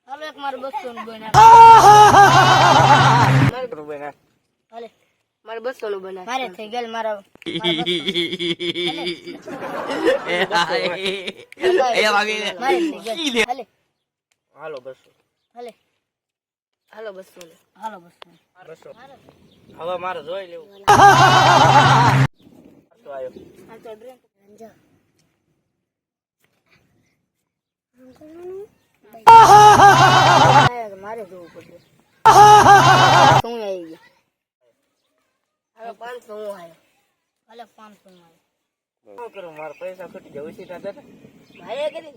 હાલો એક મારું 200 નું બના મારું બના હાલે મારે 200 નું બના મારે થઈ ગયેલ મારા એ વાગી હાલે હાલો 200 હાલે હાલો 200 લે હાલો 200 હવે મારે જોઈ લેવું તો આયો આ તો ડ્રિંક રંજા મારે જોવું પડે શું આવી ગયા હવે 500 હું આવ્યો ભલે 500 હું આવ્યો શું કરું મારા પૈસા ખૂટી જાય ઉછી તા ભાઈ કરી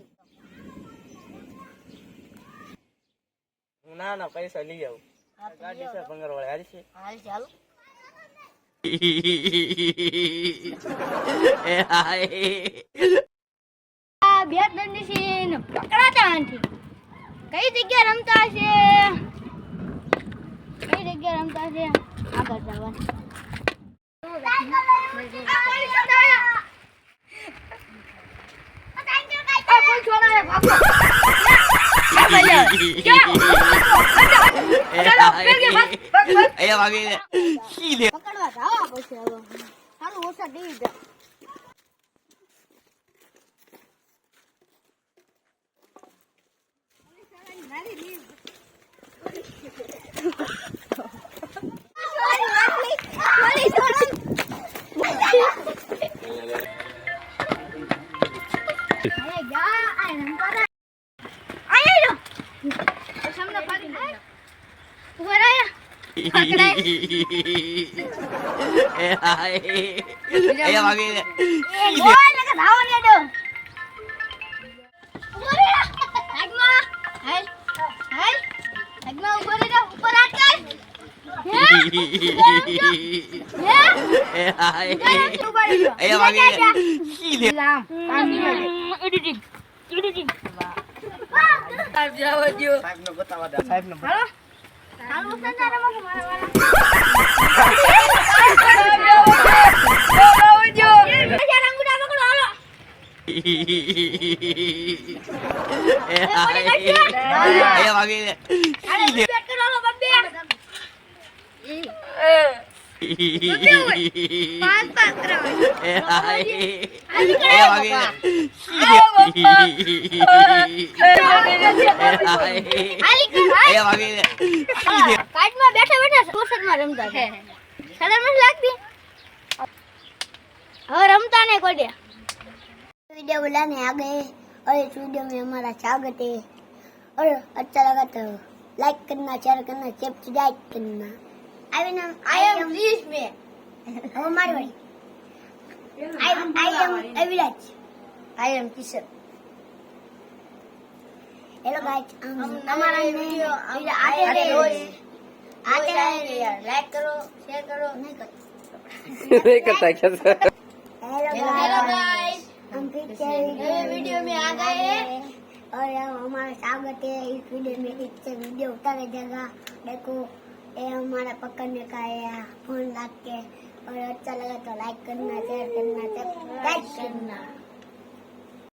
ના ના પૈસા લઈ આવું ગાડી છે બંગર વાળી હાલ છે હાલો આ બે દંડીસીન પકડાતા નથી કઈ જગ્યા રમતા છે આગળ જવાનું પકડવા જાવા પછી હવે સારું ઓછા દઈ જા वीडियो बनाने आ गए और इस वीडियो में हमारा स्वागत है और अच्छा लगा तो लाइक करना शेयर करना सब्सक्राइब करना आई एम दिस में हमारे भाई I am Aviraj I am Kishan hello guys हमारा वीडियो आते हैं लाइक करो शेयर करो नहीं करता क्या हेलो गाइस हम फिर से वीडियो में आ गए हैं और हमारा स्वागत है इस वीडियो में इससे वीडियो उतारा जाएगा देखो ये हमारा पकड़ने का है फोन लाग के और अच्छा लगा तो लाइक करना शेयर करना सब्सक्राइब करना।